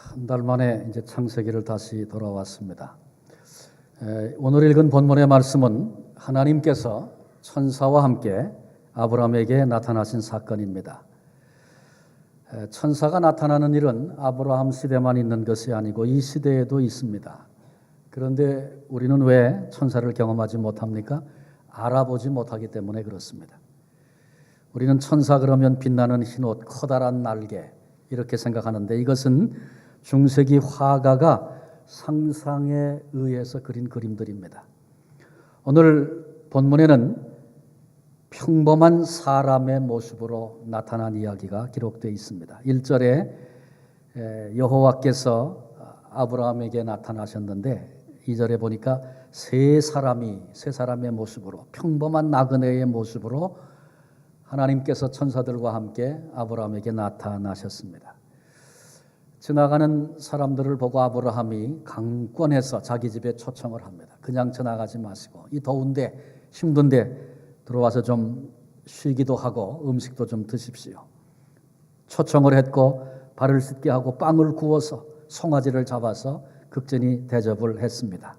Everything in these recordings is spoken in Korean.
한 달 만에 이제 창세기를 다시 돌아왔습니다. 오늘 읽은 본문의 말씀은 하나님께서 천사와 함께 아브라함에게 나타나신 사건입니다. 천사가 나타나는 일은 아브라함 시대만 있는 것이 아니고 이 시대에도 있습니다. 그런데 우리는 왜 천사를 경험하지 못합니까? 알아보지 못하기 때문에 그렇습니다. 우리는 천사 그러면 빛나는 흰옷, 커다란 날개 이렇게 생각하는데 이것은 중세기 화가가 상상에 의해서 그린 그림들입니다. 오늘 본문에는 평범한 사람의 모습으로 나타난 이야기가 기록되어 있습니다. 1절에 여호와께서 아브라함에게 나타나셨는데 2절에 보니까 세 사람의 모습으로 평범한 나그네의 모습으로 하나님께서 천사들과 함께 아브라함에게 나타나셨습니다. 지나가는 사람들을 보고 아브라함이 강권해서 자기 집에 초청을 합니다. 그냥 지나가지 마시고 이 더운데 힘든데 들어와서 좀 쉬기도 하고 음식도 좀 드십시오. 초청을 했고 발을 씻게 하고 빵을 구워서 송아지를 잡아서 극진히 대접을 했습니다.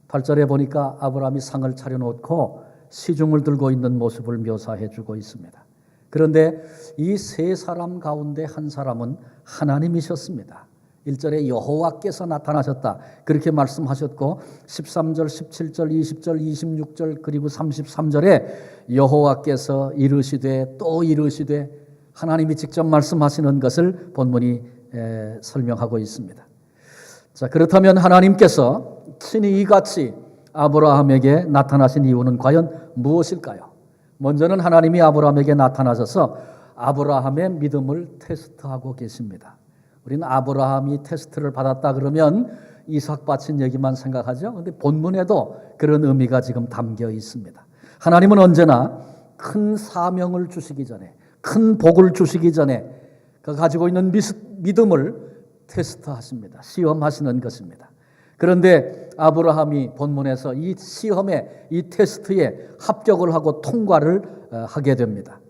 8절에 보니까 아브라함이 상을 차려놓고 시중을 들고 있는 모습을 묘사해 주고 있습니다. 그런데 이 세 사람 가운데 한 사람은 하나님이셨습니다. 1절에 여호와께서 나타나셨다 그렇게 말씀하셨고 13절, 17절, 20절, 26절 그리고 33절에 여호와께서 이르시되 또 이르시되 하나님이 직접 말씀하시는 것을 본문이 설명하고 있습니다. 자, 그렇다면 하나님께서 친히 이같이 아브라함에게 나타나신 이유는 과연 무엇일까요? 먼저는 하나님이 아브라함에게 나타나셔서 아브라함의 믿음을 테스트하고 계십니다. 우리는 아브라함이 테스트를 받았다 그러면 이삭 바친 얘기만 생각하죠. 그런데 본문에도 그런 의미가 지금 담겨 있습니다. 하나님은 언제나 큰 사명을 주시기 전에, 큰 복을 주시기 전에 그 가지고 있는 믿음을 테스트하십니다. 시험하시는 것입니다. 그런데 아브라함이 본문에서 이 시험에, 이 테스트에 합격을 하고 통과를 하게 됩니다.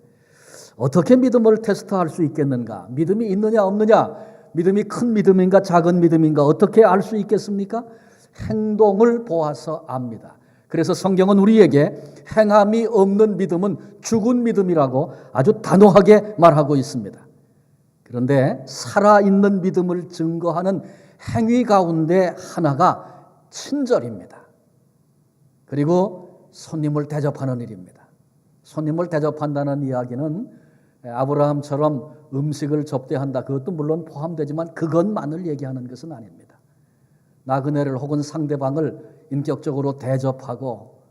어떻게 믿음을 테스트할 수 있겠는가? 믿음이 있느냐 없느냐? 믿음이 큰 믿음인가 작은 믿음인가 어떻게 알 수 있겠습니까? 행동을 보아서 압니다. 그래서 성경은 우리에게 행함이 없는 믿음은 죽은 믿음이라고 아주 단호하게 말하고 있습니다. 그런데 살아있는 믿음을 증거하는 행위 가운데 하나가 친절입니다. 그리고 손님을 대접하는 일입니다. 손님을 대접한다는 이야기는 아브라함처럼 음식을 접대한다. 그것도 물론 포함되지만 그것만을 얘기하는 것은 아닙니다. 나그네를 혹은 상대방을 인격적으로 대접하고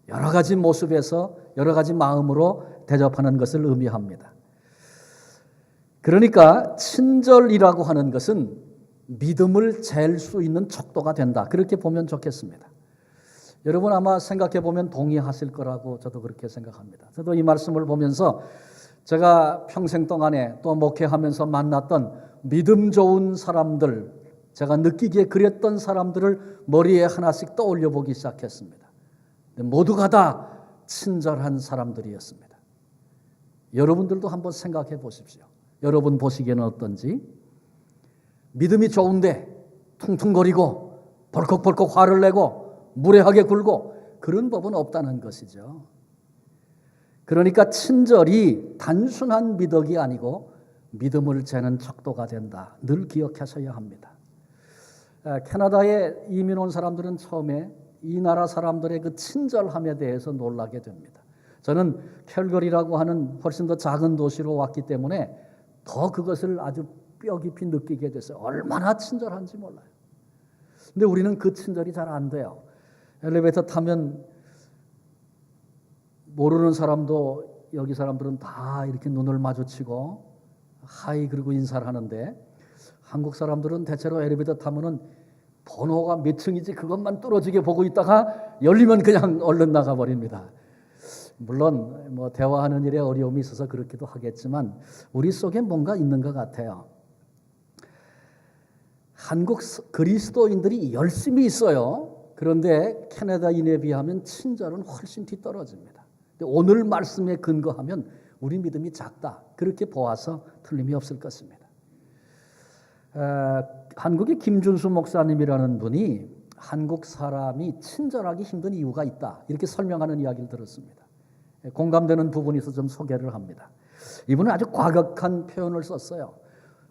여러 가지 모습에서 여러 가지 마음으로 대접하는 것을 의미합니다. 그러니까 친절이라고 하는 것은 믿음을 잴 수 있는 척도가 된다. 그렇게 보면 좋겠습니다. 여러분 아마 생각해 보면 동의하실 거라고 저도 그렇게 생각합니다. 저도 이 말씀을 보면서 제가 평생 동안에 또 목회하면서 만났던 믿음 좋은 사람들, 제가 느끼기에 그랬던 사람들을 머리에 하나씩 떠올려 보기 시작했습니다. 모두가 다 친절한 사람들이었습니다. 여러분들도 한번 생각해 보십시오. 여러분 보시기에는 어떤지? 믿음이 좋은데 퉁퉁거리고 벌컥벌컥 화를 내고 무례하게 굴고 그런 법은 없다는 것이죠. 그러니까 친절이 단순한 미덕이 아니고 믿음을 재는 척도가 된다. 늘 기억하셔야 합니다. 캐나다에 이민 온 사람들은 처음에 이 나라 사람들의 그 친절함에 대해서 놀라게 됩니다. 저는 캘거리라고 하는 훨씬 더 작은 도시로 왔기 때문에 더 그것을 아주 뼈 깊이 느끼게 됐어요. 얼마나 친절한지 몰라요. 근데 우리는 그 친절이 잘 안 돼요. 엘리베이터 타면 모르는 사람도 여기 사람들은 다 이렇게 눈을 마주치고 하이 그리고 인사를 하는데 한국 사람들은 대체로 엘리베이터 타면은 번호가 몇 층이지 그것만 뚫어지게 보고 있다가 열리면 그냥 얼른 나가버립니다. 물론 뭐 대화하는 일에 어려움이 있어서 그렇기도 하겠지만 우리 속에 뭔가 있는 것 같아요. 한국 그리스도인들이 열심히 있어요. 그런데 캐나다인에 비하면 친절은 훨씬 뒤떨어집니다. 오늘 말씀에 근거하면 우리 믿음이 작다. 그렇게 보아서 틀림이 없을 것입니다. 한국의 김준수 목사님이라는 분이 한국 사람이 친절하기 힘든 이유가 있다, 이렇게 설명하는 이야기를 들었습니다. 공감되는 부분이 있어서 좀 소개를 합니다. 이분은 아주 과격한 표현을 썼어요.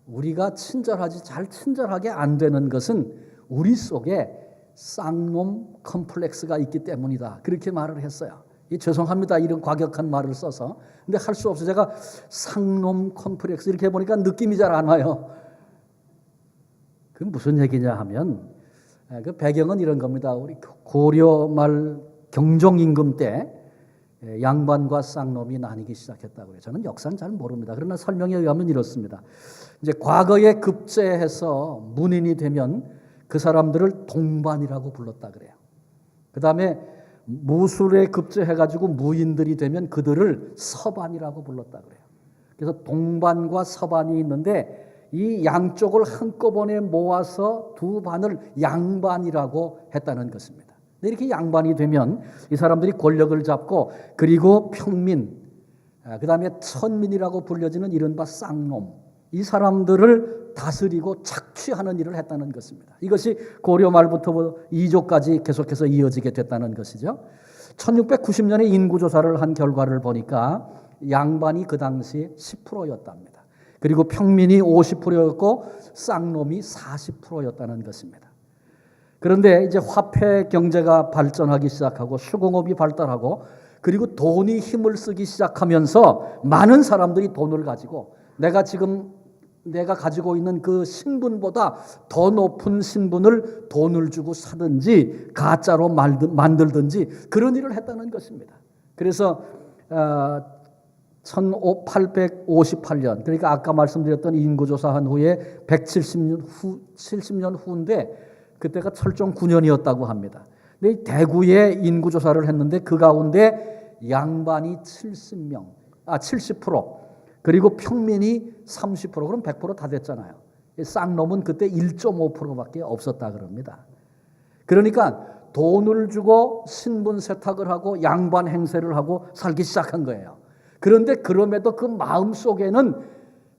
우리가 잘 친절하게 안 되는 것은 우리 속에 쌍놈 컴플렉스가 있기 때문이다, 그렇게 말을 했어요. 죄송합니다, 이런 과격한 말을 써서. 근데 할 수 없어요. 제가 쌍놈 컴플렉스 이렇게 해보니까 느낌이 잘 안 와요. 그 무슨 얘기냐 하면, 그 배경은 이런 겁니다. 우리 고려 말 경종임금 때 양반과 쌍놈이 나뉘기 시작했다고 그래요. 저는 역사는 잘 모릅니다. 그러나 설명에 의하면 이렇습니다. 이제 과거에 급제해서 문인이 되면 그 사람들을 동반이라고 불렀다 그래요. 그 다음에 무술에 급제해가지고 무인들이 되면 그들을 서반이라고 불렀다 그래요. 그래서 동반과 서반이 있는데 이 양쪽을 한꺼번에 모아서 두 반을 양반이라고 했다는 것입니다. 이렇게 양반이 되면 이 사람들이 권력을 잡고, 그리고 평민, 그 다음에 천민이라고 불려지는 이른바 쌍놈, 이 사람들을 다스리고 착취하는 일을 했다는 것입니다. 이것이 고려 말부터 이조까지 계속해서 이어지게 됐다는 것이죠. 1690년에 인구조사를 한 결과를 보니까 양반이 그 당시 10%였답니다. 그리고 평민이 50%였고 쌍놈이 40%였다는 것입니다. 그런데 이제 화폐 경제가 발전하기 시작하고 수공업이 발달하고, 그리고 돈이 힘을 쓰기 시작하면서 많은 사람들이 돈을 가지고 내가 가지고 있는 그 신분보다 더 높은 신분을 돈을 주고 사든지 가짜로 만들든지 그런 일을 했다는 것입니다. 그래서 1858년, 그러니까 아까 말씀드렸던 인구조사한 후에 70년 후인데 그때가 철종 9년이었다고 합니다. 근데 대구에 인구조사를 했는데 그 가운데 양반이 70%, 그리고 평민이 30%, 그럼 100% 다 됐잖아요. 쌍놈은 그때 1.5%밖에 없었다 그럽니다. 그러니까 돈을 주고 신분 세탁을 하고 양반 행세를 하고 살기 시작한 거예요. 그런데 그럼에도 그 마음 속에는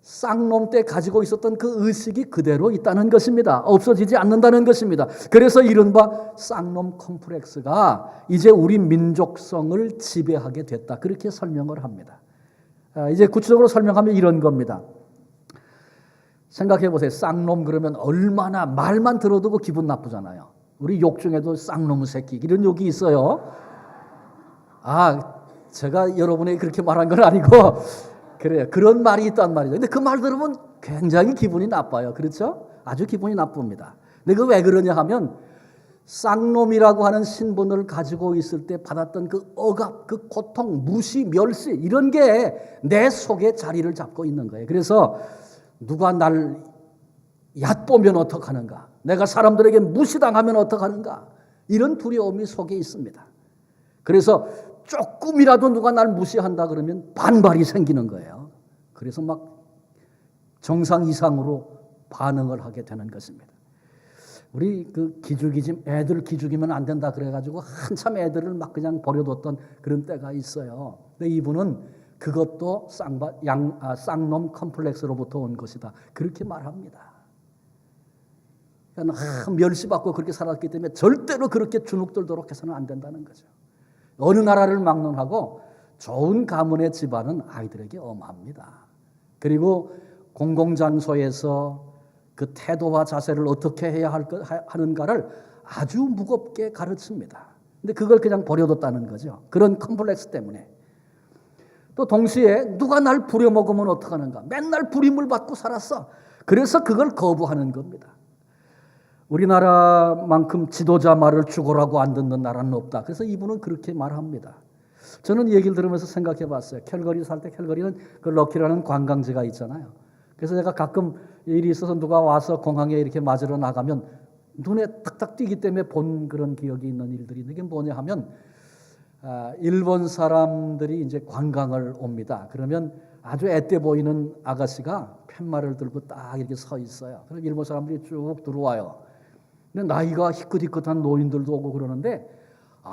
쌍놈 때 가지고 있었던 그 의식이 그대로 있다는 것입니다. 없어지지 않는다는 것입니다. 그래서 이른바 쌍놈 컴플렉스가 이제 우리 민족성을 지배하게 됐다, 그렇게 설명을 합니다. 이제 구체적으로 설명하면 이런 겁니다. 생각해 보세요. 쌍놈 그러면 얼마나 말만 들어도 기분 나쁘잖아요. 우리 욕 중에도 쌍놈 새끼 이런 욕이 있어요. 제가 여러분에게 그렇게 말한 건 아니고 그래요. 그런 말이 있단 말이죠. 근데 그 말 들으면 굉장히 기분이 나빠요. 그렇죠? 아주 기분이 나쁩니다. 근데 그 왜 그러냐 하면 쌍놈이라고 하는 신분을 가지고 있을 때 받았던 그 억압, 그 고통, 무시, 멸시 이런 게 내 속에 자리를 잡고 있는 거예요. 그래서 누가 날 얕보면 어떡하는가, 내가 사람들에게 무시당하면 어떡하는가, 이런 두려움이 속에 있습니다. 그래서 조금이라도 누가 날 무시한다 그러면 반발이 생기는 거예요. 그래서 막 정상 이상으로 반응을 하게 되는 것입니다. 우리 그 기죽이지, 애들 기죽이면 안 된다 그래가지고 한참 애들을 막 그냥 버려뒀던 그런 때가 있어요. 근데 이분은 그것도 쌍놈 컴플렉스로부터 온 것이다, 그렇게 말합니다. 그러니까 멸시받고 그렇게 살았기 때문에 절대로 그렇게 주눅들도록 해서는 안 된다는 거죠. 어느 나라를 막론하고 좋은 가문의 집안은 아이들에게 엄합니다. 그리고 공공장소에서 그 태도와 자세를 어떻게 해야 하는가를 아주 무겁게 가르칩니다. 근데 그걸 그냥 버려뒀다는 거죠. 그런 컴플렉스 때문에. 또 동시에 누가 날 부려먹으면 어떡하는가, 맨날 부림을 받고 살았어. 그래서 그걸 거부하는 겁니다. 우리나라만큼 지도자 말을 죽으라고 안 듣는 나라는 없다. 그래서 이분은 그렇게 말합니다. 저는 이 얘기를 들으면서 생각해 봤어요. 캘거리 살 때, 캘거리는 그 럭키라는 관광지가 있잖아요. 그래서 제가 가끔 일이 있어서 누가 와서 공항에 이렇게 맞으러 나가면 눈에 탁탁 띄기 때문에 본 그런 기억이 있는 일들이 있는 게 뭐냐 하면, 일본 사람들이 이제 관광을 옵니다. 그러면 아주 앳돼 보이는 아가씨가 팻말을 들고 딱 이렇게 서 있어요. 그럼 일본 사람들이 쭉 들어와요. 근데 나이가 희끗희끗한 노인들도 오고 그러는데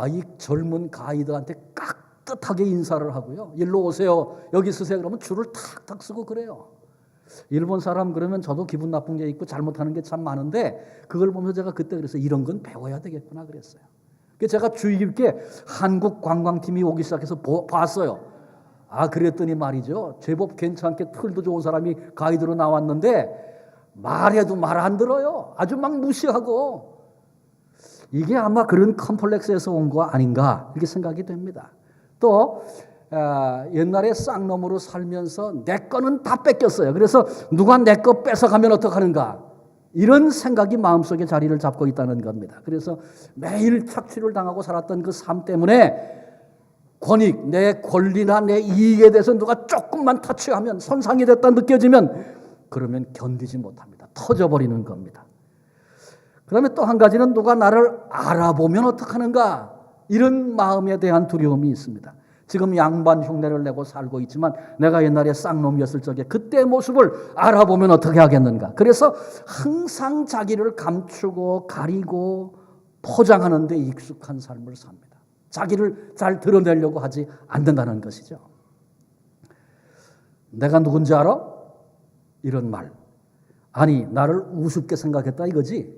이 젊은 가이드한테 깍듯하게 인사를 하고요. 일로 오세요, 여기 서세요 그러면 줄을 탁탁 쓰고 그래요. 일본 사람 그러면 저도 기분 나쁜 게 있고 잘못하는 게 참 많은데 그걸 보면서 제가 그때 그래서 이런 건 배워야 되겠구나 그랬어요. 그래서 제가 주의 깊게 한국 관광팀이 오기 시작해서 봤어요. 그랬더니 말이죠. 제법 괜찮게 털도 좋은 사람이 가이드로 나왔는데 말해도 말 안 들어요. 아주 막 무시하고. 이게 아마 그런 컴플렉스에서 온 거 아닌가 이렇게 생각이 됩니다. 또 옛날에 쌍놈으로 살면서 내 거는 다 뺏겼어요. 그래서 누가 내 거 뺏어가면 어떡하는가 이런 생각이 마음속에 자리를 잡고 있다는 겁니다. 그래서 매일 착취를 당하고 살았던 그 삶 때문에 권익, 내 권리나 내 이익에 대해서 누가 조금만 터치하면 손상이 됐다 느껴지면 그러면 견디지 못합니다. 터져버리는 겁니다. 그 다음에 또 한 가지는 누가 나를 알아보면 어떡하는가 이런 마음에 대한 두려움이 있습니다. 지금 양반 흉내를 내고 살고 있지만 내가 옛날에 쌍놈이었을 적에 그때의 모습을 알아보면 어떻게 하겠는가. 그래서 항상 자기를 감추고 가리고 포장하는 데 익숙한 삶을 삽니다. 자기를 잘 드러내려고 하지 않는다는 것이죠. 내가 누군지 알아? 이런 말. 아니 나를 우습게 생각했다 이거지?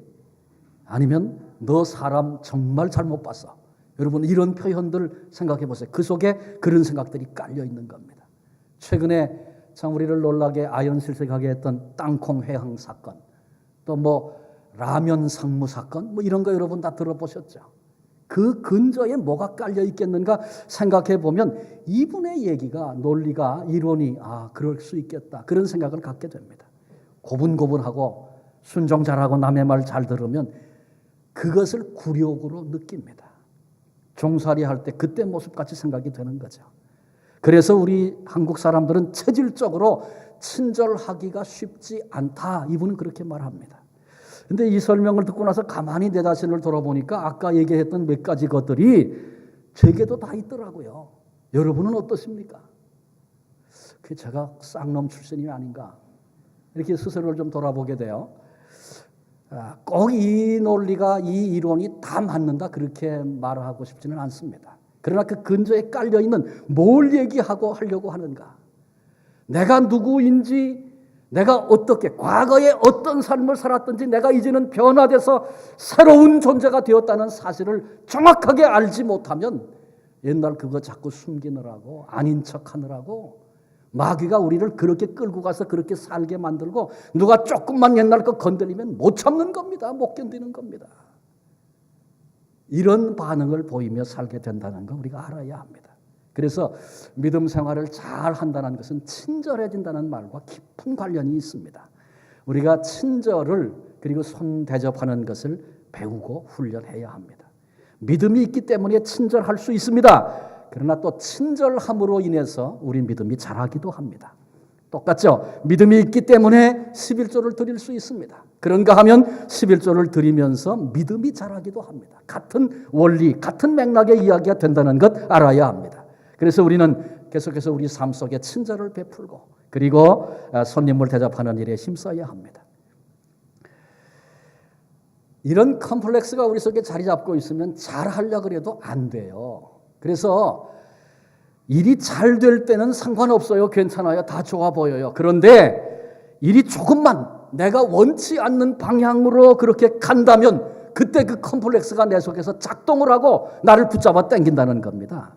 아니면 너 사람 정말 잘못 봤어. 여러분 이런 표현들 생각해 보세요. 그 속에 그런 생각들이 깔려 있는 겁니다. 최근에 참 우리를 놀라게 아연실색하게 했던 땅콩 회항 사건, 또 뭐 라면 상무 사건, 뭐 이런 거 여러분 다 들어보셨죠? 그 근저에 뭐가 깔려 있겠는가 생각해 보면 이분의 얘기가 논리가 이론이 그럴 수 있겠다 그런 생각을 갖게 됩니다. 고분고분하고 순종 잘하고 남의 말 잘 들으면 그것을 굴욕으로 느낍니다. 종살이 할 때 그때 모습같이 생각이 되는 거죠. 그래서 우리 한국 사람들은 체질적으로 친절하기가 쉽지 않다. 이분은 그렇게 말합니다. 그런데 이 설명을 듣고 나서 가만히 내 자신을 돌아보니까 아까 얘기했던 몇 가지 것들이 제게도 다 있더라고요. 여러분은 어떠십니까? 그게 제가 쌍놈 출신이 아닌가 이렇게 스스로를 좀 돌아보게 돼요. 꼭 이 논리가 이 이론이 다 맞는다 그렇게 말하고 싶지는 않습니다. 그러나 그 근저에 깔려있는 뭘 얘기하고 하려고 하는가, 내가 누구인지, 내가 어떻게 과거에 어떤 삶을 살았든지 내가 이제는 변화돼서 새로운 존재가 되었다는 사실을 정확하게 알지 못하면 옛날 그거 자꾸 숨기느라고 아닌 척하느라고 마귀가 우리를 그렇게 끌고 가서 그렇게 살게 만들고 누가 조금만 옛날 거 건드리면 못 참는 겁니다. 못 견디는 겁니다. 이런 반응을 보이며 살게 된다는 거 우리가 알아야 합니다. 그래서 믿음 생활을 잘 한다는 것은 친절해진다는 말과 깊은 관련이 있습니다. 우리가 친절을 그리고 손 대접하는 것을 배우고 훈련해야 합니다. 믿음이 있기 때문에 친절할 수 있습니다. 그러나 또 친절함으로 인해서 우리 믿음이 자라기도 합니다. 똑같죠? 믿음이 있기 때문에 11조를 드릴 수 있습니다. 그런가 하면 11조를 드리면서 믿음이 자라기도 합니다. 같은 원리, 같은 맥락의 이야기가 된다는 것 알아야 합니다. 그래서 우리는 계속해서 우리 삶 속에 친절을 베풀고 그리고 손님을 대접하는 일에 힘써야 합니다. 이런 컴플렉스가 우리 속에 자리 잡고 있으면 잘하려고 해도 안 돼요. 그래서 일이 잘 될 때는 상관없어요. 괜찮아요. 다 좋아 보여요. 그런데 일이 조금만 내가 원치 않는 방향으로 그렇게 간다면 그때 그 컴플렉스가 내 속에서 작동을 하고 나를 붙잡아 당긴다는 겁니다.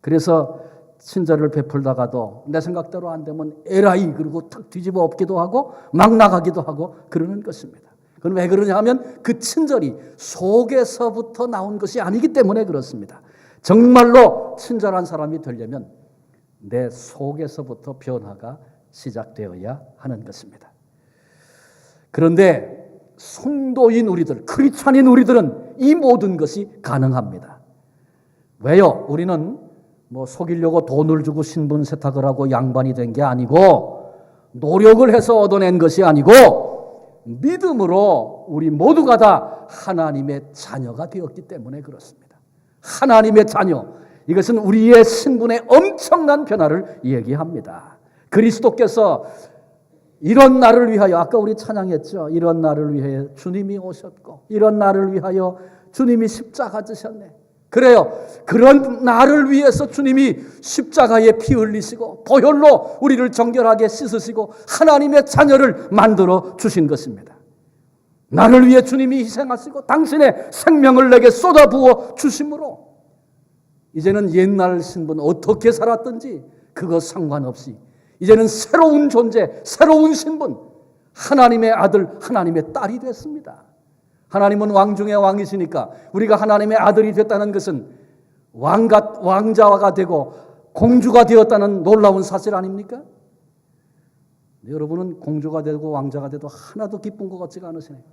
그래서 친절을 베풀다가도 내 생각대로 안 되면 에라이 그러고 탁 뒤집어 엎기도 하고 막 나가기도 하고 그러는 것입니다. 그럼 왜 그러냐 하면 그 친절이 속에서부터 나온 것이 아니기 때문에 그렇습니다. 정말로 친절한 사람이 되려면 내 속에서부터 변화가 시작되어야 하는 것입니다. 그런데 성도인 우리들, 크리스찬인 우리들은 이 모든 것이 가능합니다. 왜요? 우리는 뭐 속이려고 돈을 주고 신분 세탁을 하고 양반이 된 게 아니고 노력을 해서 얻어낸 것이 아니고 믿음으로 우리 모두가 다 하나님의 자녀가 되었기 때문에 그렇습니다. 하나님의 자녀, 이것은 우리의 신분의 엄청난 변화를 얘기합니다. 그리스도께서 이런 날을 위하여, 아까 우리 찬양했죠. 이런 날을 위하여 주님이 오셨고 이런 날을 위하여 주님이 십자가 지셨네. 그래요. 그런 나를 위해서 주님이 십자가에 피 흘리시고 보혈로 우리를 정결하게 씻으시고 하나님의 자녀를 만들어 주신 것입니다. 나를 위해 주님이 희생하시고 당신의 생명을 내게 쏟아부어 주심으로 이제는 옛날 신분 어떻게 살았든지 그거 상관없이 이제는 새로운 존재, 새로운 신분, 하나님의 아들, 하나님의 딸이 됐습니다. 하나님은 왕 중의 왕이시니까 우리가 하나님의 아들이 됐다는 것은 왕자가 되고 공주가 되었다는 놀라운 사실 아닙니까? 여러분은 공주가 되고 왕자가 돼도 하나도 기쁜 것 같지가 않으시네요.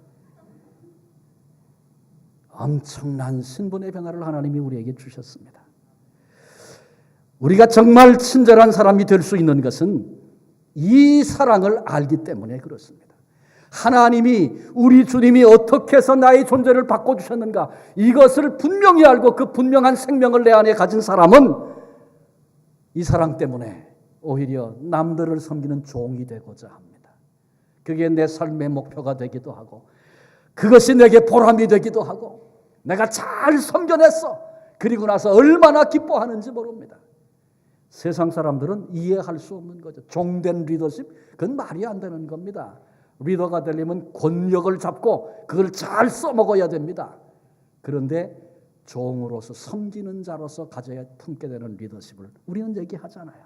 엄청난 신분의 변화를 하나님이 우리에게 주셨습니다. 우리가 정말 친절한 사람이 될 수 있는 것은 이 사랑을 알기 때문에 그렇습니다. 하나님이 우리 주님이 어떻게 해서 나의 존재를 바꿔주셨는가 이것을 분명히 알고 그 분명한 생명을 내 안에 가진 사람은 이 사랑 때문에 오히려 남들을 섬기는 종이 되고자 합니다. 그게 내 삶의 목표가 되기도 하고 그것이 내게 보람이 되기도 하고 내가 잘 섬겨냈어. 그리고 나서 얼마나 기뻐하는지 모릅니다. 세상 사람들은 이해할 수 없는 거죠. 종된 리더십 그건 말이 안 되는 겁니다. 리더가 되려면 권력을 잡고 그걸 잘 써먹어야 됩니다. 그런데 종으로서 섬기는 자로서 가져야 품게 되는 리더십을 우리는 얘기하잖아요.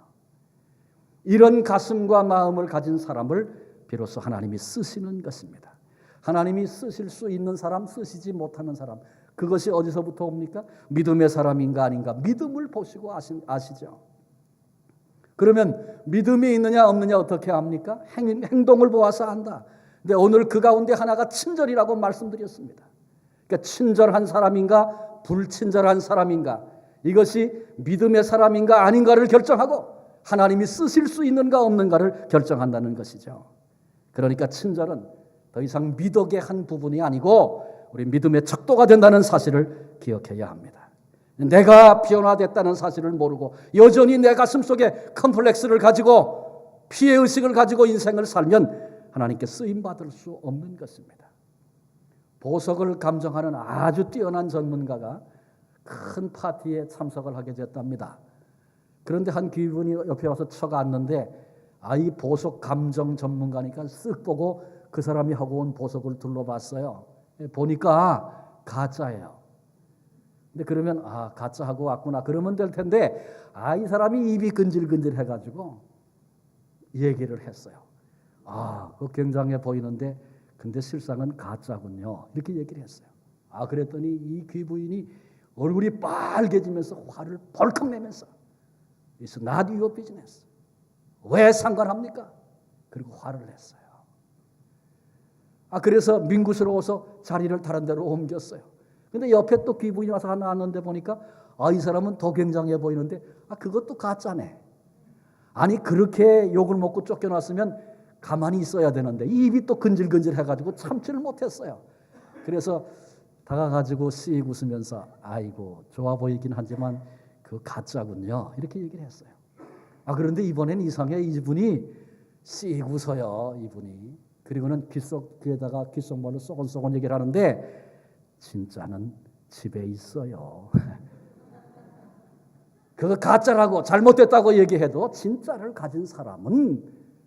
이런 가슴과 마음을 가진 사람을 비로소 하나님이 쓰시는 것입니다. 하나님이 쓰실 수 있는 사람, 쓰시지 못하는 사람, 그것이 어디서부터 옵니까? 믿음의 사람인가 아닌가 믿음을 보시고 아시죠? 그러면 믿음이 있느냐 없느냐 어떻게 압니까? 행동을 보아서 안다. 근데 오늘 그 가운데 하나가 친절이라고 말씀드렸습니다. 그러니까 친절한 사람인가 불친절한 사람인가 이것이 믿음의 사람인가 아닌가를 결정하고 하나님이 쓰실 수 있는가 없는가를 결정한다는 것이죠. 그러니까 친절은 더 이상 미덕의 한 부분이 아니고 우리 믿음의 척도가 된다는 사실을 기억해야 합니다. 내가 변화됐다는 사실을 모르고 여전히 내 가슴 속에 컴플렉스를 가지고 피해의식을 가지고 인생을 살면 하나님께 쓰임받을 수 없는 것입니다. 보석을 감정하는 아주 뛰어난 전문가가 큰 파티에 참석을 하게 됐답니다. 그런데 한 귀분이 옆에 와서 쳐가 앉는데 이 보석 감정 전문가니까 쓱 보고 그 사람이 하고 온 보석을 둘러봤어요. 보니까 가짜예요. 근데 그러면 가짜하고 왔구나 그러면 될 텐데 이 사람이 입이 근질근질 해가지고 얘기를 했어요. 그거 굉장해 보이는데 근데 실상은 가짜군요. 이렇게 얘기를 했어요. 그랬더니 이 귀부인이 얼굴이 빨개지면서 화를 벌컥 내면서 It's not your business. 왜 상관합니까? 그리고 화를 냈어요. 그래서 민구스러워서 자리를 다른 데로 옮겼어요. 근데 옆에 또 귀부인이 와서 하나 앉는데 보니까 이 사람은 더 굉장해 보이는데 그것도 가짜네. 아니 그렇게 욕을 먹고 쫓겨났으면 가만히 있어야 되는데 입이 또 근질근질 해가지고 참지를 못했어요. 그래서 다가가지고 씩 웃으면서 아이고 좋아 보이긴 하지만 그 가짜군요. 이렇게 얘기를 했어요. 그런데 이번엔 이상해. 이분이 씩 웃어요. 이분이. 그리고는 귀에다가 귓속말로 쏘곤쏘곤 얘기를 하는데 진짜는 집에 있어요. 그거 가짜라고 잘못됐다고 얘기해도 진짜를 가진 사람은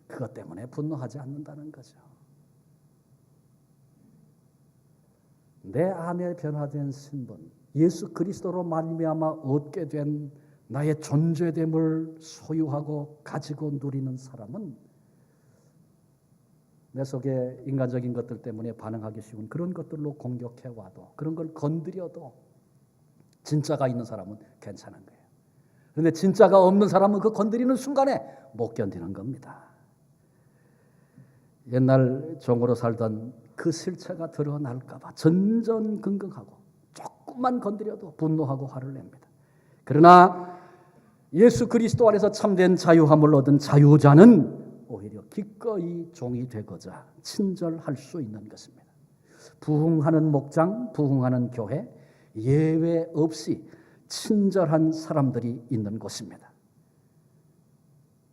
그것 때문에 분노하지 않는다는 거죠. 내 안에 변화된 신분, 예수 그리스도로 말미암아 얻게 된 나의 존재됨을 소유하고 가지고 누리는 사람은 내 속에 인간적인 것들 때문에 반응하기 쉬운 그런 것들로 공격해와도 그런 걸 건드려도 진짜가 있는 사람은 괜찮은 거예요. 그런데 진짜가 없는 사람은 그 건드리는 순간에 못 견디는 겁니다. 옛날 종으로 살던 그 실체가 드러날까 봐 전전긍긍하고 조금만 건드려도 분노하고 화를 냅니다. 그러나 예수 그리스도 안에서 참된 자유함을 얻은 자유자는 오히려 기꺼이 종이 되고자 친절할 수 있는 것입니다. 부흥하는 목장, 부흥하는 교회, 예외 없이 친절한 사람들이 있는 곳입니다.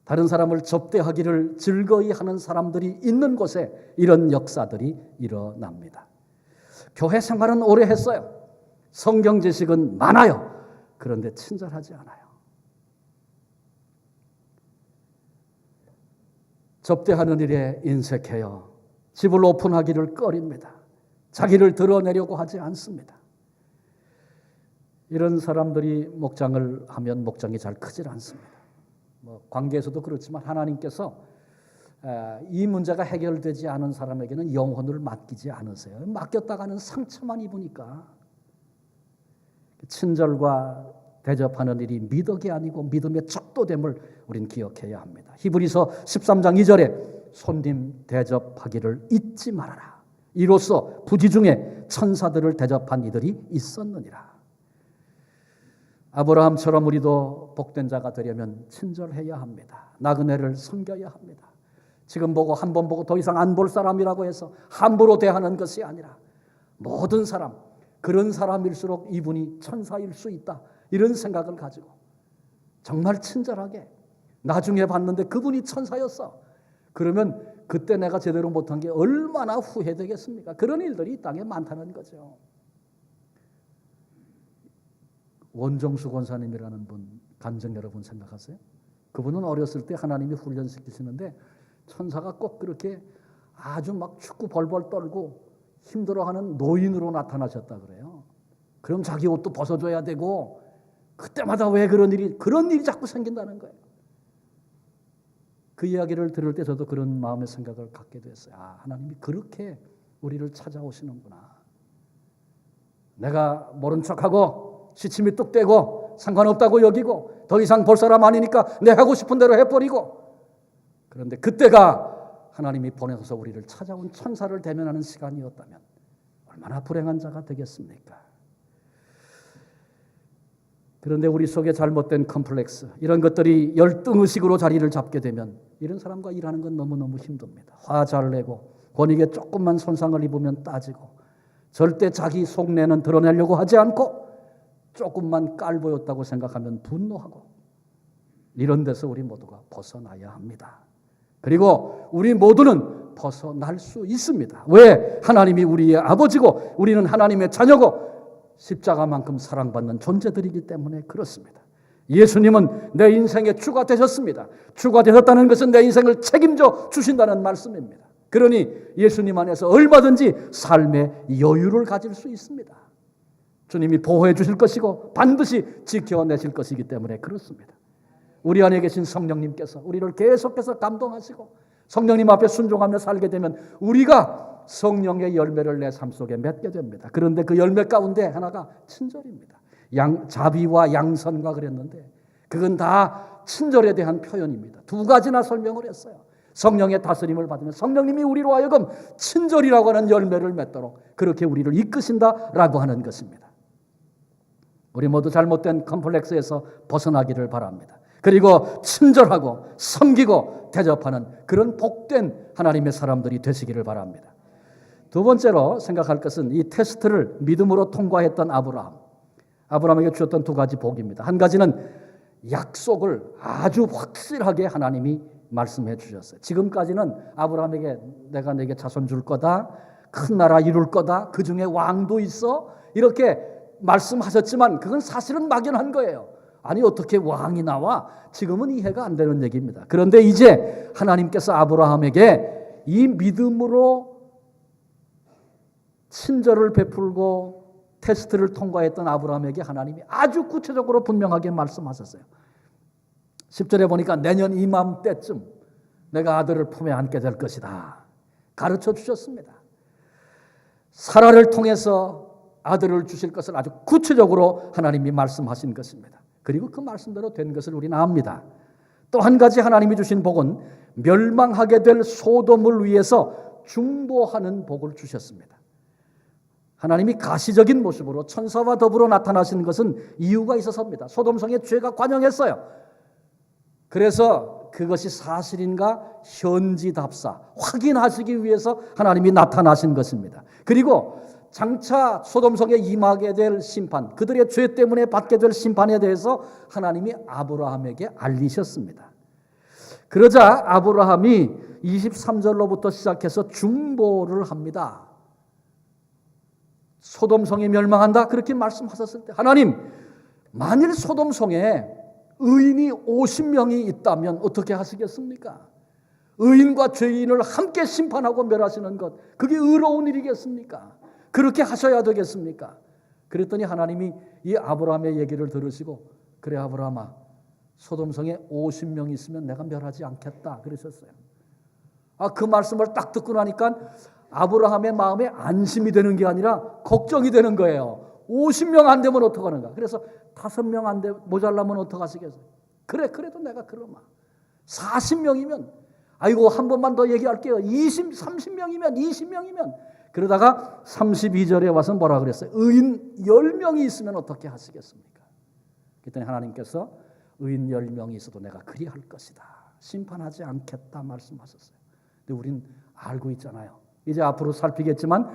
다른 사람을 접대하기를 즐거이 하는 사람들이 있는 곳에 이런 역사들이 일어납니다. 교회 생활은 오래 했어요. 성경 지식은 많아요. 그런데 친절하지 않아요. 접대하는 일에 인색해요. 집을 오픈하기를 꺼립니다. 자기를 드러내려고 하지 않습니다. 이런 사람들이 목장을 하면 목장이 잘 크질 않습니다. 관계에서도 그렇지만 하나님께서 이 문제가 해결되지 않은 사람에게는 영혼을 맡기지 않으세요. 맡겼다가는 상처만 입으니까. 친절과 대접하는 일이 미덕이 아니고 믿음의 척도됨을 우린 기억해야 합니다. 히브리서 13장 2절에 손님 대접하기를 잊지 말아라. 이로써 부지 중에 천사들을 대접한 이들이 있었느니라. 아브라함처럼 우리도 복된 자가 되려면 친절해야 합니다. 나그네를 섬겨야 합니다. 지금 보고 한 번 보고 더 이상 안 볼 사람이라고 해서 함부로 대하는 것이 아니라 모든 사람, 그런 사람일수록 이분이 천사일 수 있다. 이런 생각을 가지고 정말 친절하게 나중에 봤는데 그분이 천사였어. 그러면 그때 내가 제대로 못한 게 얼마나 후회되겠습니까? 그런 일들이 이 땅에 많다는 거죠. 원정수 권사님이라는 분 간증 여러분 생각하세요? 그분은 어렸을 때 하나님이 훈련시키시는데 천사가 꼭 그렇게 아주 막 축구 벌벌 떨고 힘들어하는 노인으로 나타나셨다 그래요. 그럼 자기 옷도 벗어줘야 되고 그때마다 왜 그런 일이 자꾸 생긴다는 거예요. 그 이야기를 들을 때 저도 그런 마음의 생각을 갖게 됐어요. 하나님이 그렇게 우리를 찾아오시는구나. 내가 모른 척하고 시침이 뚝대고 상관없다고 여기고 더 이상 볼 사람 아니니까 내 하고 싶은 대로 해버리고, 그런데 그때가 하나님이 보내서 우리를 찾아온 천사를 대면하는 시간이었다면 얼마나 불행한 자가 되겠습니까? 그런데 우리 속에 잘못된 컴플렉스, 이런 것들이 열등의식으로 자리를 잡게 되면 이런 사람과 일하는 건 너무너무 힘듭니다. 화 잘 내고 권익에 조금만 손상을 입으면 따지고 절대 자기 속내는 드러내려고 하지 않고 조금만 깔 보였다고 생각하면 분노하고, 이런 데서 우리 모두가 벗어나야 합니다. 그리고 우리 모두는 벗어날 수 있습니다. 왜? 하나님이 우리의 아버지고 우리는 하나님의 자녀고 십자가만큼 사랑받는 존재들이기 때문에 그렇습니다. 예수님은 내 인생의 주가 되셨습니다. 주가 되셨다는 것은 내 인생을 책임져 주신다는 말씀입니다. 그러니 예수님 안에서 얼마든지 삶의 여유를 가질 수 있습니다. 주님이 보호해 주실 것이고 반드시 지켜내실 것이기 때문에 그렇습니다. 우리 안에 계신 성령님께서 우리를 계속해서 감동하시고 성령님 앞에 순종하며 살게 되면 우리가 성령의 열매를 내 삶 속에 맺게 됩니다. 그런데 그 열매 가운데 하나가 친절입니다. 자비와 양선과 그랬는데 그건 다 친절에 대한 표현입니다. 두 가지나 설명을 했어요. 성령의 다스림을 받으면 성령님이 우리로 하여금 친절이라고 하는 열매를 맺도록 그렇게 우리를 이끄신다라고 하는 것입니다. 우리 모두 잘못된 컴플렉스에서 벗어나기를 바랍니다. 그리고 친절하고 섬기고 대접하는 그런 복된 하나님의 사람들이 되시기를 바랍니다. 두 번째로 생각할 것은 이 테스트를 믿음으로 통과했던 아브라함에게 주었던 두 가지 복입니다. 한 가지는 약속을 아주 확실하게 하나님이 말씀해 주셨어요. 지금까지는 아브라함에게 내가 내게 자손 줄 거다, 큰 나라 이룰 거다, 그 중에 왕도 있어, 이렇게 말씀하셨지만 그건 사실은 막연한 거예요. 아니 어떻게 왕이 나와? 지금은 이해가 안 되는 얘기입니다. 그런데 이제 하나님께서 아브라함에게 이 믿음으로 친절을 베풀고 테스트를 통과했던 아브라함에게 하나님이 아주 구체적으로 분명하게 말씀하셨어요. 10절에 보니까 내년 이맘때쯤 내가 아들을 품에 안게 될 것이다. 가르쳐 주셨습니다. 사라를 통해서 아들을 주실 것을 아주 구체적으로 하나님이 말씀하신 것입니다. 그리고 그 말씀대로 된 것을 우리는 압니다. 또 한 가지 하나님이 주신 복은 멸망하게 될 소돔을 위해서 중보하는 복을 주셨습니다. 하나님이 가시적인 모습으로 천사와 더불어 나타나시는 것은 이유가 있어서입니다. 소돔성의 죄가 관영했어요. 그래서 그것이 사실인가 현지답사 확인하시기 위해서 하나님이 나타나신 것입니다. 그리고 장차 소돔성에 임하게 될 심판, 그들의 죄 때문에 받게 될 심판에 대해서 하나님이 아브라함에게 알리셨습니다. 그러자 아브라함이 23절로부터 시작해서 중보를 합니다. 소돔성이 멸망한다 그렇게 말씀하셨을 때 하나님, 만일 소돔성에 의인이 50명이 있다면 어떻게 하시겠습니까? 의인과 죄인을 함께 심판하고 멸하시는 것, 그게 의로운 일이겠습니까? 그렇게 하셔야 되겠습니까? 그랬더니 하나님이 이 아브라함의 얘기를 들으시고, 그래 아브라함아, 소돔성에 50명이 있으면 내가 멸하지 않겠다 그러셨어요. 그 말씀을 딱 듣고 나니까 아브라함의 마음에 안심이 되는 게 아니라 걱정이 되는 거예요. 50명 안 되면 어떡하는가? 그래서 5명 안 돼 모자라면 어떡하시겠어요? 그래, 그래도 내가 그러마. 40명이면, 아이고 한 번만 더 얘기할게요. 30명이면 20명이면. 그러다가 32절에 와서 뭐라 그랬어요? 의인 10명이 있으면 어떻게 하시겠습니까? 그랬더니 하나님께서 의인 10명이 있어도 내가 그리할 것이다, 심판하지 않겠다 말씀하셨어요. 근데 우린 알고 있잖아요. 이제 앞으로 살피겠지만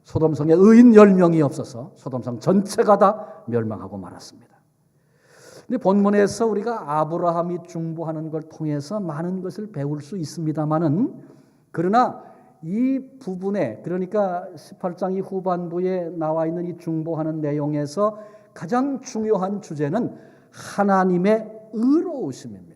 소돔성에 의인 10명이 없어서 소돔성 전체가 다 멸망하고 말았습니다. 근데 본문에서 우리가 아브라함이 중보하는 걸 통해서 많은 것을 배울 수 있습니다만은, 그러나 이 부분에, 그러니까 18장 이 후반부에 나와 있는 이 중보하는 내용에서 가장 중요한 주제는 하나님의 의로우심입니다.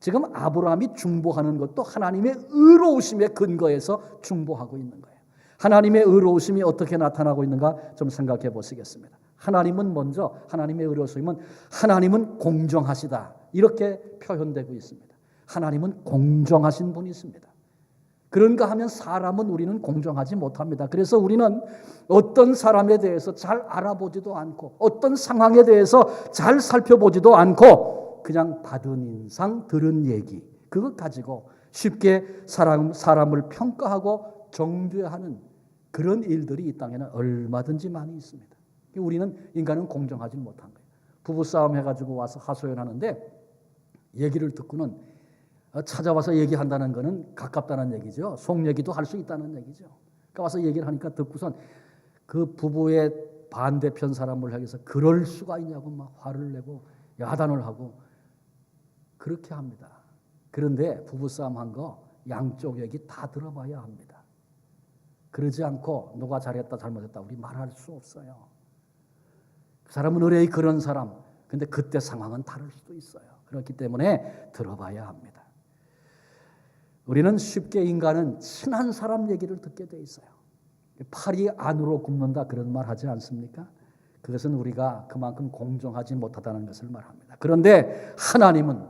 지금 아브라함이 중보하는 것도 하나님의 의로우심에 근거해서 중보하고 있는 거예요. 하나님의 의로우심이 어떻게 나타나고 있는가 좀 생각해 보시겠습니다. 하나님은 먼저, 하나님의 의로우심은 하나님은 공정하시다 이렇게 표현되고 있습니다. 하나님은 공정하신 분이십니다. 그런가 하면 사람은 우리는 공정하지 못합니다. 그래서 우리는 어떤 사람에 대해서 잘 알아보지도 않고 어떤 상황에 대해서 잘 살펴보지도 않고 그냥 받은 인상, 들은 얘기, 그것 가지고 쉽게 사람을 평가하고 정죄하는 그런 일들이 이 땅에는 얼마든지 많이 있습니다. 우리는, 인간은 공정하지 못한 거예요. 부부싸움 해가지고 와서 하소연하는데 얘기를 듣고는 찾아와서 얘기한다는 것은 가깝다는 얘기죠. 속 얘기도 할 수 있다는 얘기죠. 그러니까 와서 얘기를 하니까 듣고선 그 부부의 반대편 사람을 향해서 그럴 수가 있냐고 막 화를 내고 야단을 하고 그렇게 합니다. 그런데 부부싸움 한 거 양쪽 얘기 다 들어봐야 합니다. 그러지 않고 누가 잘했다 잘못했다 우리 말할 수 없어요. 그 사람은 의뢰의 그런 사람, 근데 그때 상황은 다를 수도 있어요. 그렇기 때문에 들어봐야 합니다. 우리는 쉽게, 인간은 친한 사람 얘기를 듣게 돼 있어요. 팔이 안으로 굽는다 그런 말 하지 않습니까? 그것은 우리가 그만큼 공정하지 못하다는 것을 말합니다. 그런데 하나님은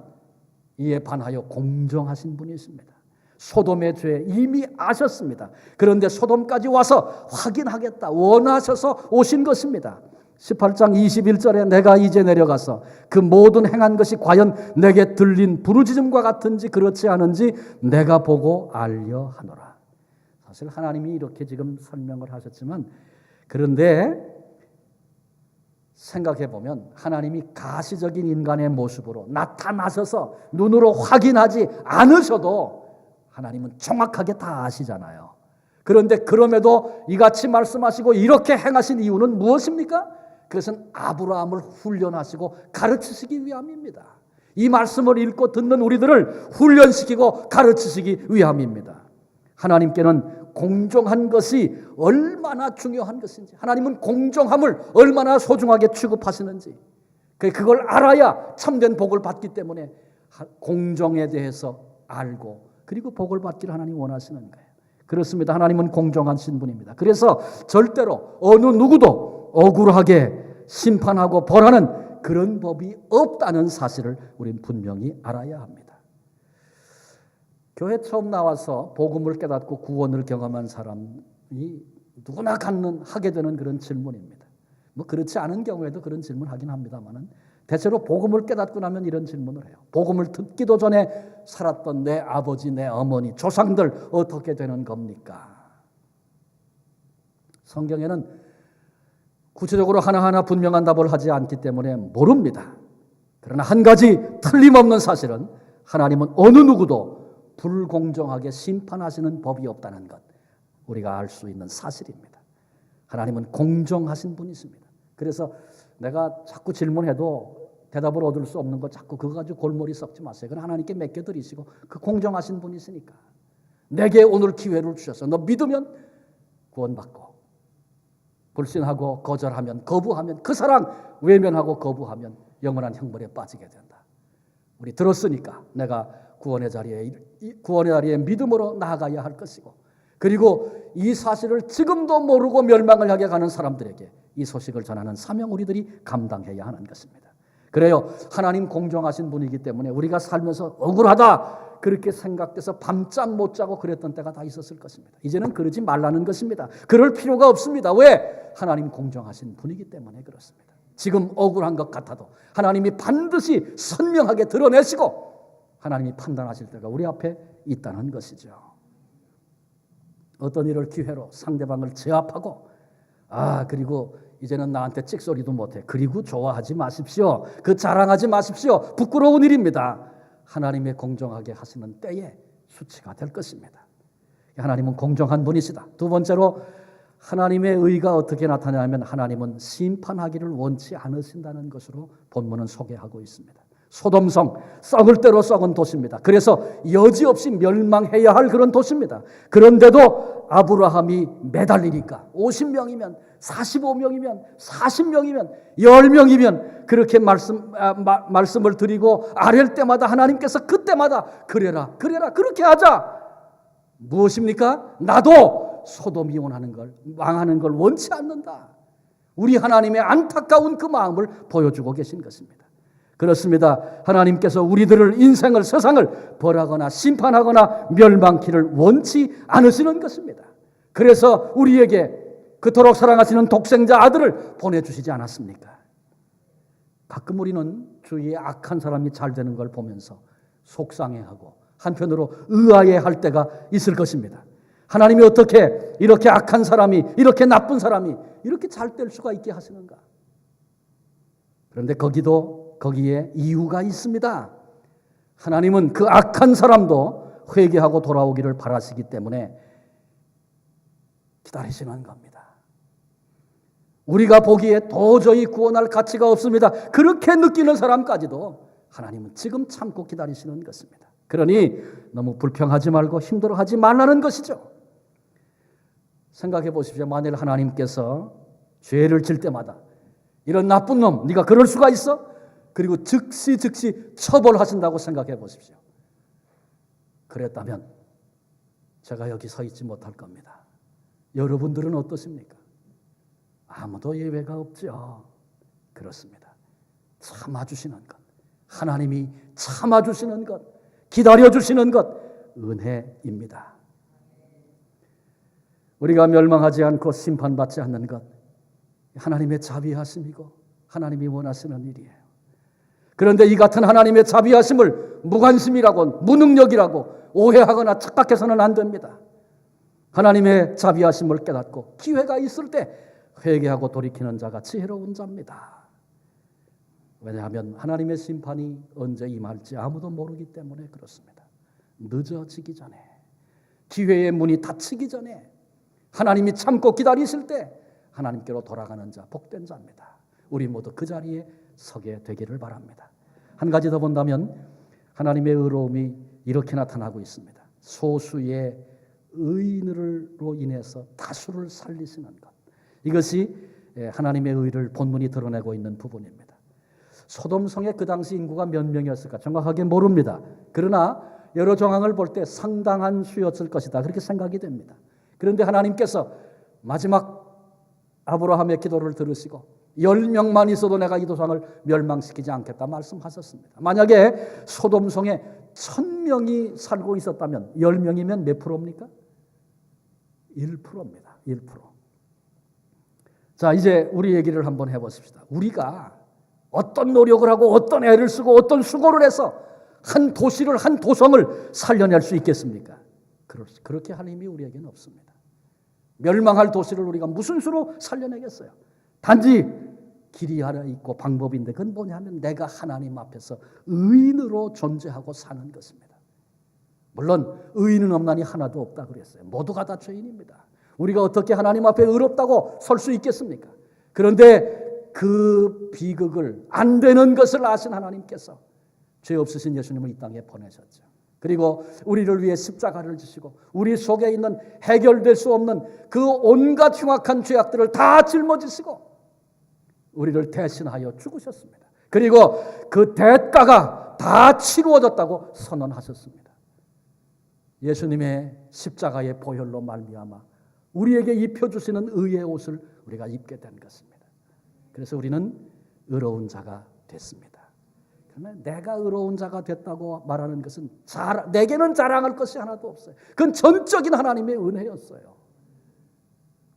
이에 반하여 공정하신 분이십니다. 소돔의 죄 이미 아셨습니다. 그런데 소돔까지 와서 확인하겠다 원하셔서 오신 것입니다. 18장 21절에 내가 이제 내려가서 그 모든 행한 것이 과연 내게 들린 부르짖음과 같은지 그렇지 않은지 내가 보고 알려 하노라. 사실 하나님이 이렇게 지금 설명을 하셨지만, 그런데 생각해 보면 하나님이 가시적인 인간의 모습으로 나타나셔서 눈으로 확인하지 않으셔도 하나님은 정확하게 다 아시잖아요. 그런데 그럼에도 이같이 말씀하시고 이렇게 행하신 이유는 무엇입니까? 그것은 아브라함을 훈련하시고 가르치시기 위함입니다. 이 말씀을 읽고 듣는 우리들을 훈련시키고 가르치시기 위함입니다. 하나님께는 공정한 것이 얼마나 중요한 것인지, 하나님은 공정함을 얼마나 소중하게 취급하시는지, 그걸 알아야 참된 복을 받기 때문에 공정에 대해서 알고 그리고 복을 받기를 하나님이 원하시는 거예요. 그렇습니다. 하나님은 공정하신 분입니다. 그래서 절대로 어느 누구도 억울하게 심판하고 벌하는 그런 법이 없다는 사실을 우리는 분명히 알아야 합니다. 교회 처음 나와서 복음을 깨닫고 구원을 경험한 사람이 누구나 하게 되는 그런 질문입니다. 뭐 그렇지 않은 경우에도 그런 질문을 하긴 합니다만은 대체로 복음을 깨닫고 나면 이런 질문을 해요. 복음을 듣기도 전에 살았던 내 아버지, 내 어머니, 조상들 어떻게 되는 겁니까? 성경에는 구체적으로 하나하나 분명한 답을 하지 않기 때문에 모릅니다. 그러나 한 가지 틀림없는 사실은 하나님은 어느 누구도 불공정하게 심판하시는 법이 없다는 것, 우리가 알 수 있는 사실입니다. 하나님은 공정하신 분이십니다. 그래서 내가 자꾸 질문해도 대답을 얻을 수 없는 거 자꾸 그거 가지고 골머리 썩지 마세요. 그건 하나님께 맡겨드리시고, 그 공정하신 분이시니까 내게 오늘 기회를 주셔서 너 믿으면 구원받고 불신하고 거절하면, 거부하면, 그 사랑 외면하고 거부하면 영원한 형벌에 빠지게 된다. 우리 들었으니까 내가 구원의 자리에 믿음으로 나아가야 할 것이고, 그리고 이 사실을 지금도 모르고 멸망을 향해 가는 사람들에게 이 소식을 전하는 사명 우리들이 감당해야 하는 것입니다. 그래요. 하나님 공정하신 분이기 때문에 우리가 살면서 억울하다 그렇게 생각돼서 밤잠 못 자고 그랬던 때가 다 있었을 것입니다. 이제는 그러지 말라는 것입니다. 그럴 필요가 없습니다. 왜? 하나님 공정하신 분이기 때문에 그렇습니다. 지금 억울한 것 같아도 하나님이 반드시 선명하게 드러내시고 하나님이 판단하실 때가 우리 앞에 있다는 것이죠. 어떤 일을 기회로 상대방을 제압하고 그리고 이제는 나한테 찍소리도 못해. 그리고 좋아하지 마십시오. 그 자랑하지 마십시오. 부끄러운 일입니다. 하나님의 공정하게 하시는 때에 수치가 될 것입니다. 하나님은 공정한 분이시다. 두 번째로 하나님의 의가 어떻게 나타나냐면 하나님은 심판하기를 원치 않으신다는 것으로 본문은 소개하고 있습니다. 소돔성, 썩을 대로 썩은 도시입니다. 그래서 여지없이 멸망해야 할 그런 도시입니다. 그런데도 아브라함이 매달리니까 50명이면 45명이면 40명이면 10명이면 그렇게 말씀을 드리고 아랠 때마다 하나님께서 그때마다 그래라 그렇게 하자. 무엇입니까? 나도 소돔이 망하는 걸 원치 않는다. 우리 하나님의 안타까운 그 마음을 보여주고 계신 것입니다. 그렇습니다. 하나님께서 우리들을 인생을 세상을 벌하거나 심판하거나 멸망키를 원치 않으시는 것입니다. 그래서 우리에게 그토록 사랑하시는 독생자 아들을 보내주시지 않았습니까? 가끔 우리는 주위에 악한 사람이 잘 되는 걸 보면서 속상해하고 한편으로 의아해할 때가 있을 것입니다. 하나님이 어떻게 이렇게 악한 사람이, 이렇게 나쁜 사람이 이렇게 잘 될 수가 있게 하시는가? 그런데 거기에 이유가 있습니다. 하나님은 그 악한 사람도 회개하고 돌아오기를 바라시기 때문에 기다리시는 겁니다. 우리가 보기에 도저히 구원할 가치가 없습니다. 그렇게 느끼는 사람까지도 하나님은 지금 참고 기다리시는 것입니다. 그러니 너무 불평하지 말고 힘들어하지 말라는 것이죠. 생각해 보십시오. 만일 하나님께서 죄를 질 때마다 이런 나쁜 놈, 네가 그럴 수가 있어? 그리고 즉시 처벌하신다고 생각해 보십시오. 그랬다면 제가 여기 서 있지 못할 겁니다. 여러분들은 어떠십니까? 아무도 예외가 없죠. 그렇습니다. 참아주시는 것, 하나님이 참아주시는 것, 기다려주시는 것, 은혜입니다. 우리가 멸망하지 않고 심판받지 않는 것, 하나님의 자비하심이고 하나님이 원하시는 일이에요. 그런데 이 같은 하나님의 자비하심을 무관심이라고, 무능력이라고 오해하거나 착각해서는 안 됩니다. 하나님의 자비하심을 깨닫고 기회가 있을 때 회개하고 돌이키는 자가 지혜로운 자입니다. 왜냐하면 하나님의 심판이 언제 임할지 아무도 모르기 때문에 그렇습니다. 늦어지기 전에, 기회의 문이 닫히기 전에 하나님이 참고 기다리실 때 하나님께로 돌아가는 자, 복된 자입니다. 우리 모두 그 자리에 서게 되기를 바랍니다. 한 가지 더 본다면 하나님의 의로움이 이렇게 나타나고 있습니다. 소수의 의인으로 인해서 다수를 살리시는 것. 이것이 하나님의 의를 본문이 드러내고 있는 부분입니다. 소돔성의 그 당시 인구가 몇 명이었을까 정확하게 모릅니다. 그러나 여러 정황을 볼 때 상당한 수였을 것이다. 그렇게 생각이 됩니다. 그런데 하나님께서 마지막 아브라함의 기도를 들으시고 10명만 있어도 내가 이 도상을 멸망시키지 않겠다 말씀하셨습니다. 만약에 소돔성에 1000명이 살고 있었다면 10명이면 몇 프로입니까? 1%입니다. 1%. 자, 이제 우리 얘기를 한번 해보십시다. 우리가 어떤 노력을 하고 어떤 애를 쓰고 어떤 수고를 해서 한 도시를, 한 도성을 살려낼 수 있겠습니까? 그렇게 할 힘이 우리에게는 없습니다. 멸망할 도시를 우리가 무슨 수로 살려내겠어요? 단지 길이 하나 있고 방법인데 그건 뭐냐면 내가 하나님 앞에서 의인으로 존재하고 사는 것입니다. 물론 의인은 없나니 하나도 없다 그랬어요. 모두가 다 죄인입니다. 우리가 어떻게 하나님 앞에 의롭다고 설 수 있겠습니까? 그런데 그 비극을 안 되는 것을 아신 하나님께서 죄 없으신 예수님을 이 땅에 보내셨죠. 그리고 우리를 위해 십자가를 지시고 우리 속에 있는 해결될 수 없는 그 온갖 흉악한 죄악들을 다 짊어지시고 우리를 대신하여 죽으셨습니다. 그리고 그 대가가 다 치루어졌다고 선언하셨습니다. 예수님의 십자가의 보혈로 말미암아 우리에게 입혀주시는 의의 옷을 우리가 입게 된 것입니다. 그래서 우리는 의로운 자가 됐습니다. 그러면 내가 의로운 자가 됐다고 말하는 것은 내게는 자랑할 것이 하나도 없어요. 그건 전적인 하나님의 은혜였어요.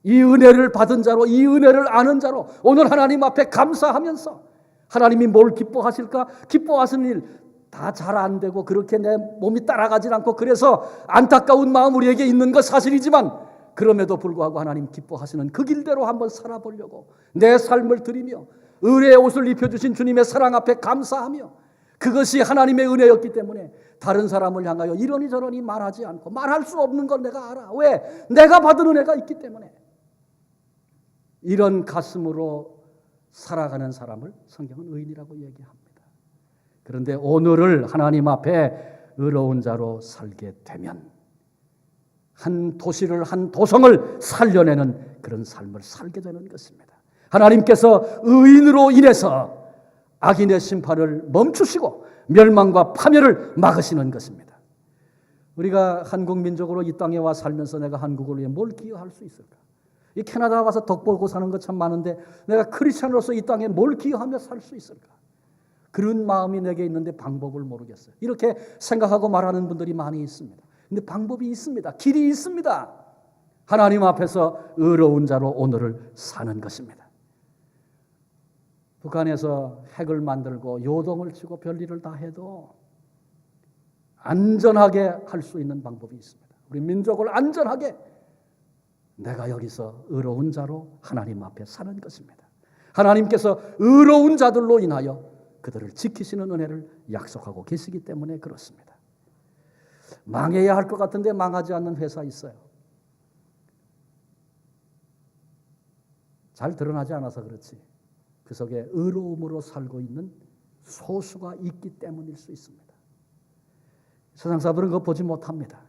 이 은혜를 받은 자로, 이 은혜를 아는 자로 오늘 하나님 앞에 감사하면서 하나님이 뭘 기뻐하실까? 기뻐하시는 일 다 잘 안 되고 그렇게 내 몸이 따라가질 않고 그래서 안타까운 마음 우리에게 있는 것 사실이지만 그럼에도 불구하고 하나님 기뻐하시는 그 길대로 한번 살아보려고 내 삶을 드리며 의의 옷을 입혀주신 주님의 사랑 앞에 감사하며 그것이 하나님의 은혜였기 때문에 다른 사람을 향하여 이러니 저러니 말하지 않고 말할 수 없는 걸 내가 알아. 왜? 내가 받은 은혜가 있기 때문에. 이런 가슴으로 살아가는 사람을 성경은 의인이라고 얘기합니다. 그런데 오늘을 하나님 앞에 의로운 자로 살게 되면 한 도시를 한 도성을 살려내는 그런 삶을 살게 되는 것입니다. 하나님께서 의인으로 인해서 악인의 심판을 멈추시고 멸망과 파멸을 막으시는 것입니다. 우리가 한국 민족으로 이 땅에 와 살면서 내가 한국을 위해 뭘 기여할 수 있을까? 이 캐나다 와서 덕 보고 사는 것 참 많은데 내가 크리스찬으로서 이 땅에 뭘 기여하며 살 수 있을까? 그런 마음이 내게 있는데 방법을 모르겠어요. 이렇게 생각하고 말하는 분들이 많이 있습니다. 근데 방법이 있습니다. 길이 있습니다. 하나님 앞에서 의로운 자로 오늘을 사는 것입니다. 북한에서 핵을 만들고 요동을 치고 별일을 다 해도 안전하게 할 수 있는 방법이 있습니다. 우리 민족을 안전하게 내가 여기서 의로운 자로 하나님 앞에 사는 것입니다. 하나님께서 의로운 자들로 인하여 그들을 지키시는 은혜를 약속하고 계시기 때문에 그렇습니다. 망해야 할 것 같은데 망하지 않는 회사 있어요. 잘 드러나지 않아서 그렇지. 그 속에 의로움으로 살고 있는 소수가 있기 때문일 수 있습니다. 세상 사람들은 그거 보지 못합니다.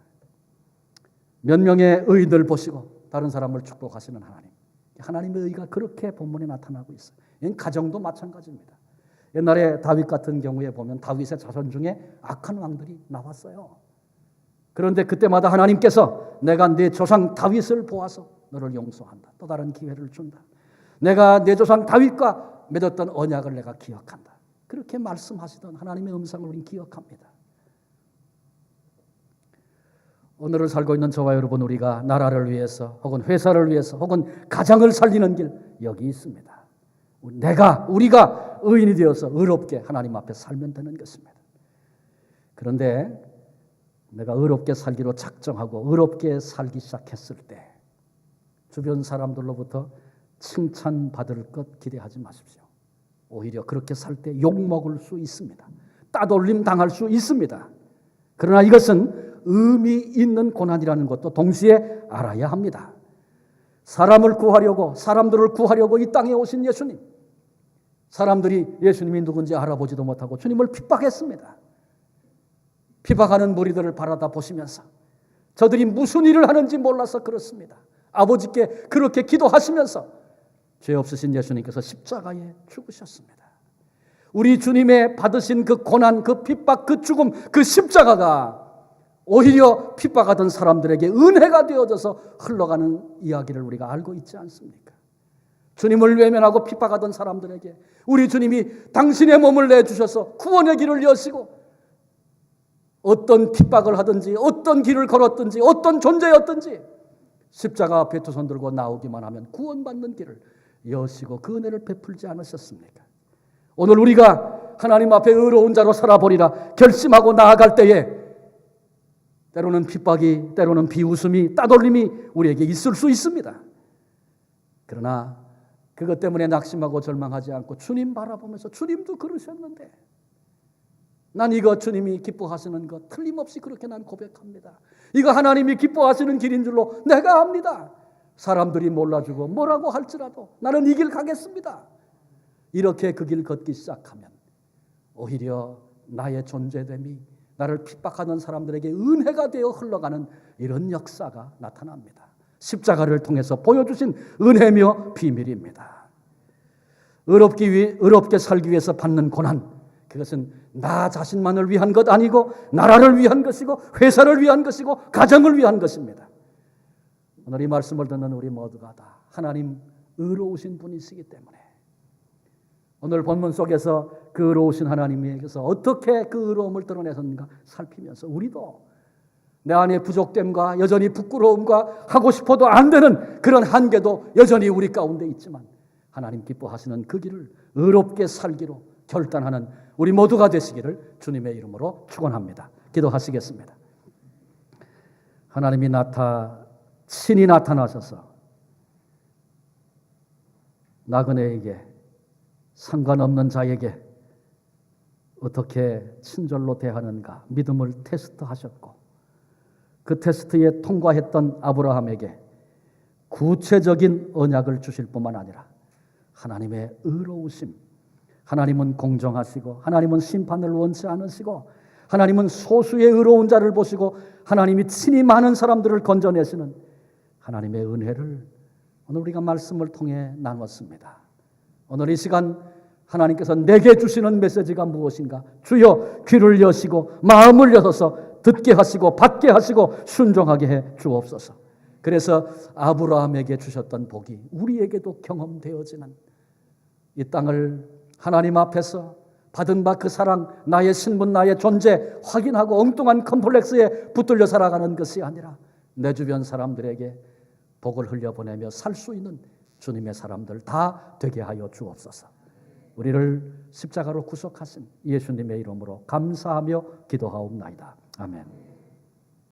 몇 명의 의인들 보시고 다른 사람을 축복하시는 하나님. 하나님의 의가 그렇게 본문에 나타나고 있어요. 이건 가정도 마찬가지입니다. 옛날에 다윗 같은 경우에 보면 다윗의 자손 중에 악한 왕들이 나왔어요. 그런데 그때마다 하나님께서 내가 네 조상 다윗을 보아서 너를 용서한다. 또 다른 기회를 준다. 내가 내 조상 다윗과 맺었던 언약을 내가 기억한다. 그렇게 말씀하시던 하나님의 음성을 우리는 기억합니다. 오늘을 살고 있는 저와 여러분 우리가 나라를 위해서 혹은 회사를 위해서 혹은 가정을 살리는 길 여기 있습니다. 우리가 의인이 되어서 의롭게 하나님 앞에 살면 되는 것입니다. 그런데 내가 의롭게 살기로 작정하고 의롭게 살기 시작했을 때 주변 사람들로부터 칭찬받을 것 기대하지 마십시오. 오히려 그렇게 살 때 욕먹을 수 있습니다. 따돌림 당할 수 있습니다. 그러나 이것은 의미 있는 고난이라는 것도 동시에 알아야 합니다. 사람들을 구하려고 이 땅에 오신 예수님. 사람들이 예수님이 누군지 알아보지도 못하고 주님을 핍박했습니다. 핍박하는 무리들을 바라다 보시면서 저들이 무슨 일을 하는지 몰라서 그렇습니다. 아버지께 그렇게 기도하시면서 죄 없으신 예수님께서 십자가에 죽으셨습니다. 우리 주님의 받으신 그 고난, 그 핍박, 그 죽음, 그 십자가가 오히려 핍박하던 사람들에게 은혜가 되어져서 흘러가는 이야기를 우리가 알고 있지 않습니까? 주님을 외면하고 핍박하던 사람들에게 우리 주님이 당신의 몸을 내주셔서 구원의 길을 여시고 어떤 핍박을 하든지 어떤 길을 걸었든지 어떤 존재였든지 십자가 앞에 두 손 들고 나오기만 하면 구원받는 길을 여시고 그 은혜를 베풀지 않으셨습니까? 오늘 우리가 하나님 앞에 의로운 자로 살아보리라 결심하고 나아갈 때에 때로는 핍박이, 때로는 비웃음이, 따돌림이 우리에게 있을 수 있습니다. 그러나 그것 때문에 낙심하고 절망하지 않고 주님 바라보면서 주님도 그러셨는데 난 이거 주님이 기뻐하시는 것 틀림없이 그렇게 난 고백합니다. 이거 하나님이 기뻐하시는 길인 줄로 내가 압니다. 사람들이 몰라주고 뭐라고 할지라도 나는 이 길 가겠습니다. 이렇게 그 길 걷기 시작하면 오히려 나의 존재됨이 나를 핍박하는 사람들에게 은혜가 되어 흘러가는 이런 역사가 나타납니다. 십자가를 통해서 보여주신 은혜며 비밀입니다. 의롭게 살기 위해서 받는 고난, 그것은 나 자신만을 위한 것 아니고 나라를 위한 것이고 회사를 위한 것이고 가정을 위한 것입니다. 오늘 이 말씀을 듣는 우리 모두가 다 하나님 의로우신 분이시기 때문에 오늘 본문 속에서 그 의로우신 하나님에게서 어떻게 그 의로움을 드러내셨는가 살피면서 우리도 내 안에 부족됨과 여전히 부끄러움과 하고 싶어도 안 되는 그런 한계도 여전히 우리 가운데 있지만 하나님 기뻐하시는 그 길을 의롭게 살기로 결단하는 우리 모두가 되시기를 주님의 이름으로 축원합니다. 기도하시겠습니다. 하나님이 친히 나타나셔서 나그네에게 상관없는 자에게 어떻게 친절로 대하는가 믿음을 테스트하셨고 그 테스트에 통과했던 아브라함에게 구체적인 언약을 주실 뿐만 아니라 하나님의 의로우심, 하나님은 공정하시고 하나님은 심판을 원치 않으시고 하나님은 소수의 의로운 자를 보시고 하나님이 친히 많은 사람들을 건져내시는 하나님의 은혜를 오늘 우리가 말씀을 통해 나눴습니다. 오늘 이 시간 하나님께서 내게 주시는 메시지가 무엇인가? 주여 귀를 여시고 마음을 여셔서 듣게 하시고 받게 하시고 순종하게 해 주옵소서. 그래서 아브라함에게 주셨던 복이 우리에게도 경험되어지는 이 땅을 하나님 앞에서 받은 바 그 사랑, 나의 신분, 나의 존재 확인하고 엉뚱한 컴플렉스에 붙들려 살아가는 것이 아니라 내 주변 사람들에게 복을 흘려보내며 살 수 있는 주님의 사람들 다 되게 하여 주옵소서. 우리를 십자가로 구속하신 예수님의 이름으로 감사하며 기도하옵나이다. 아멘.